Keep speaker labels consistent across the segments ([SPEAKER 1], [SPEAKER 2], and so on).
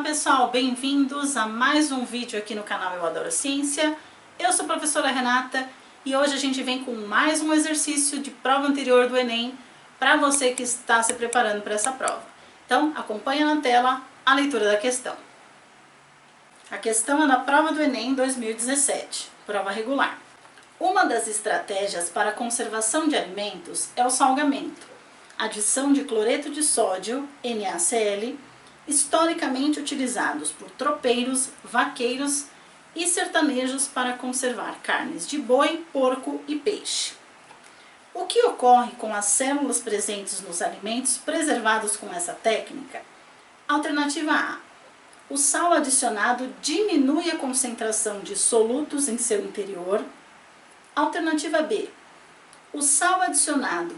[SPEAKER 1] pessoal, bem-vindos a mais um vídeo aqui no canal Eu Adoro Ciência. Eu sou a professora Renata e hoje a gente vem com mais um exercício de prova anterior do Enem para você que está se preparando para essa prova. Então acompanha na tela a leitura da questão. A questão é da prova do Enem 2017, prova regular. Uma das estratégias para a conservação de alimentos é o salgamento, adição de cloreto de sódio, NaCl, historicamente utilizados por tropeiros, vaqueiros e sertanejos para conservar carnes de boi, porco e peixe. O que ocorre com as células presentes nos alimentos preservados com essa técnica? Alternativa A. O sal adicionado diminui a concentração de solutos em seu interior. Alternativa B. O sal adicionado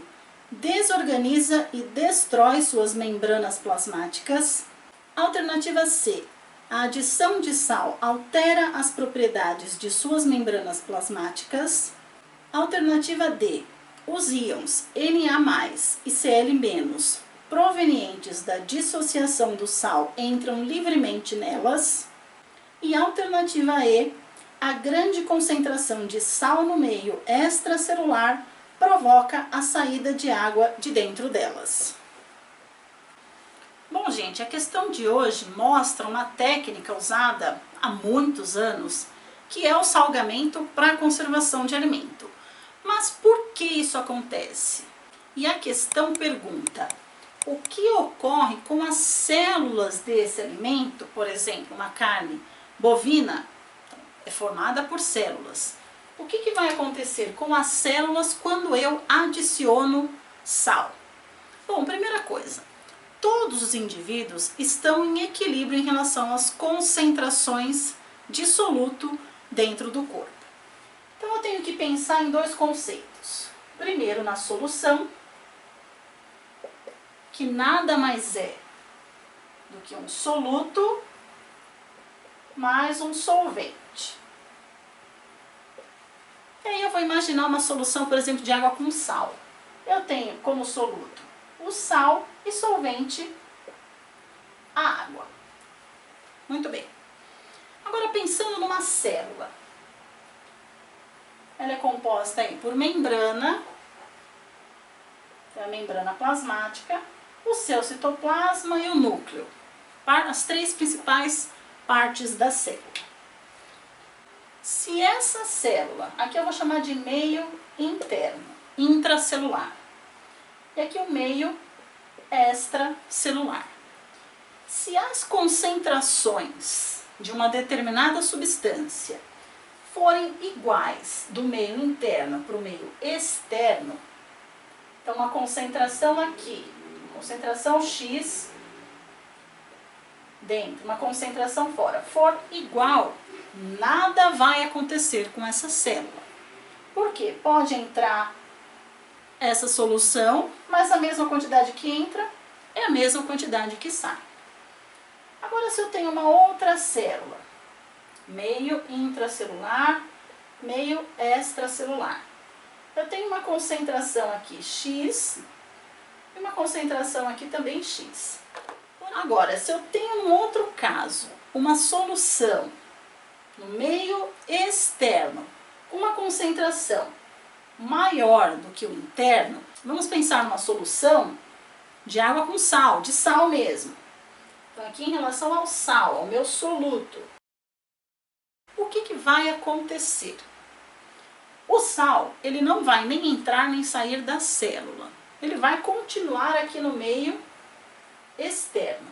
[SPEAKER 1] desorganiza e destrói suas membranas plasmáticas. Alternativa C. A adição de sal altera as propriedades de suas membranas plasmáticas. Alternativa D. Os íons Na+, e Cl- provenientes da dissociação do sal entram livremente nelas. E alternativa E. A grande concentração de sal no meio extracelular provoca a saída de água de dentro delas. Bom, gente, a questão de hoje mostra uma técnica usada há muitos anos, que é o salgamento para a conservação de alimento. Mas por que isso acontece? E a questão pergunta: o que ocorre com as células desse alimento? Por exemplo, uma carne bovina é formada por células. O que vai acontecer com as células quando eu adiciono sal? Bom, primeira coisa, todos os indivíduos estão em equilíbrio em relação às concentrações de soluto dentro do corpo. Então eu tenho que pensar em dois conceitos. Primeiro, na solução, que nada mais é do que um soluto mais um solvente. E aí eu vou imaginar uma solução, por exemplo, de água com sal. Eu tenho como soluto o sal e solvente a água. Muito bem. Agora pensando numa célula. Ela é composta aí por membrana, a membrana plasmática, o seu citoplasma e o núcleo. As três principais partes da célula. Se essa célula, aqui eu vou chamar de meio interno, intracelular, e aqui o meio extracelular. Se as concentrações de uma determinada substância forem iguais do meio interno para o meio externo, então uma concentração aqui, concentração X dentro, uma concentração fora, for igual, nada vai acontecer com essa célula. Por quê? Pode entrar essa solução, mas a mesma quantidade que entra é a mesma quantidade que sai. Agora, se eu tenho uma outra célula, meio intracelular, meio extracelular, eu tenho uma concentração aqui X e uma concentração aqui também X. Agora, se eu tenho um outro caso, uma solução no meio externo, uma concentração maior do que o interno, vamos pensar numa solução de água com sal, de sal mesmo. Então aqui em relação ao sal, ao meu soluto, o que vai acontecer? O sal, ele não vai nem entrar nem sair da célula, ele vai continuar aqui no meio externo.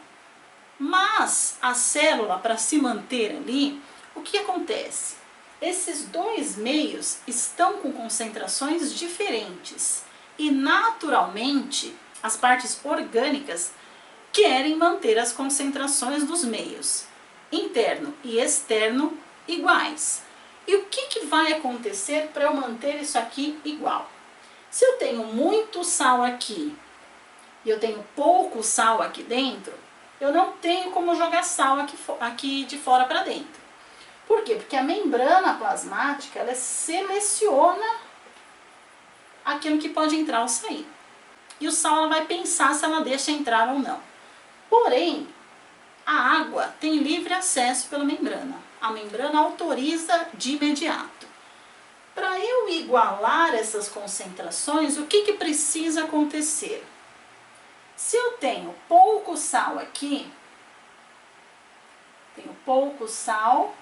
[SPEAKER 1] Mas a célula, para se manter ali, o que acontece? Esses dois meios estão com concentrações diferentes e naturalmente as partes orgânicas querem manter as concentrações dos meios interno e externo iguais. E o que vai acontecer para eu manter isso aqui igual? Se eu tenho muito sal aqui e eu tenho pouco sal aqui dentro, eu não tenho como jogar sal aqui de fora para dentro. Por quê? Porque a membrana plasmática, ela seleciona aquilo que pode entrar ou sair. E o sal, ela vai pensar se ela deixa entrar ou não. Porém, A água tem livre acesso pela membrana. A membrana autoriza de imediato. Para eu igualar essas concentrações, o que precisa acontecer? Se eu tenho pouco sal aqui, tenho pouco sal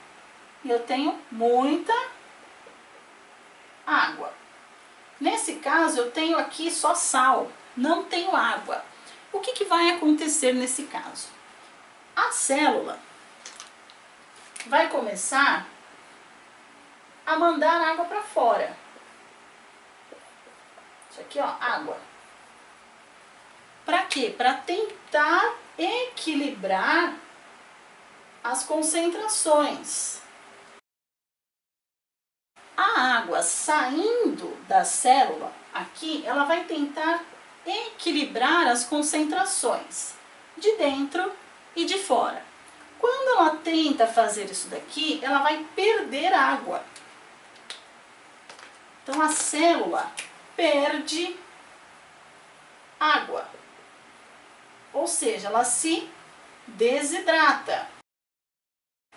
[SPEAKER 1] e eu tenho muita água. Nesse caso, eu tenho aqui só sal, não tenho água. O que vai acontecer nesse caso? A célula vai começar a mandar água para fora. Isso aqui, ó, água. Para quê? Para tentar equilibrar as concentrações. A água saindo da célula aqui, ela vai tentar equilibrar as concentrações de dentro e de fora. Quando ela tenta fazer isso daqui, ela vai perder água. Então a célula perde água. Ou seja, ela se desidrata.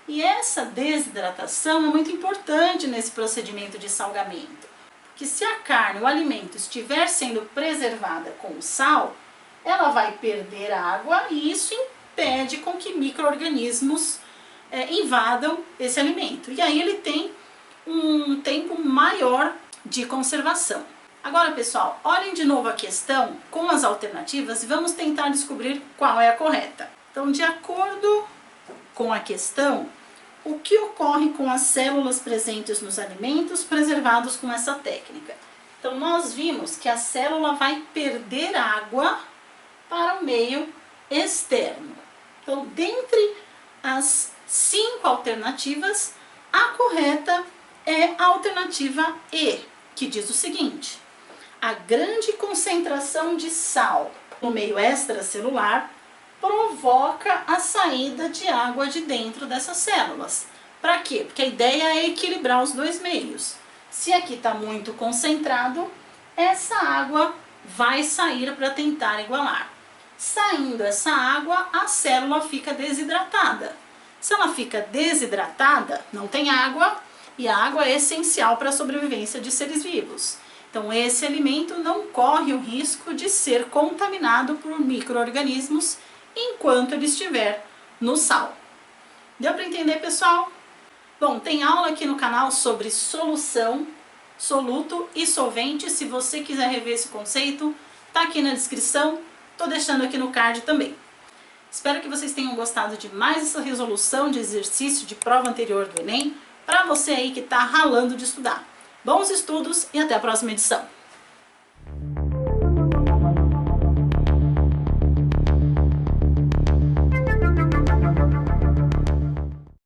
[SPEAKER 1] E essa desidratação é muito importante nesse procedimento de salgamento. Porque se a carne, o alimento, estiver sendo preservada com o sal, ela vai perder água e isso impede com que micro-organismos invadam esse alimento. E aí ele tem um tempo maior de conservação. Agora, pessoal, olhem de novo a questão com as alternativas e vamos tentar descobrir qual é a correta. Então, de acordo com a questão, o que ocorre com as células presentes nos alimentos preservados com essa técnica? Então, nós vimos que a célula vai perder água para o meio externo. Então, dentre as 5 alternativas, a correta é a alternativa E, que diz o seguinte: a grande concentração de sal no meio extracelular provoca a saída de água de dentro dessas células. Para quê? Porque a ideia é equilibrar os dois meios. Se aqui está muito concentrado, essa água vai sair para tentar igualar. Saindo essa água, a célula fica desidratada. Se ela fica desidratada, não tem água, e a água é essencial para a sobrevivência de seres vivos. Então, esse alimento não corre o risco de ser contaminado por micro-organismos enquanto ele estiver no sal. Deu para entender, pessoal? Bom, tem aula aqui no canal sobre solução, soluto e solvente. Se você quiser rever esse conceito, tá aqui na descrição. Tô deixando aqui no card também. Espero que vocês tenham gostado de mais essa resolução de exercício de prova anterior do Enem, para você aí que tá ralando de estudar. Bons estudos e até a próxima edição!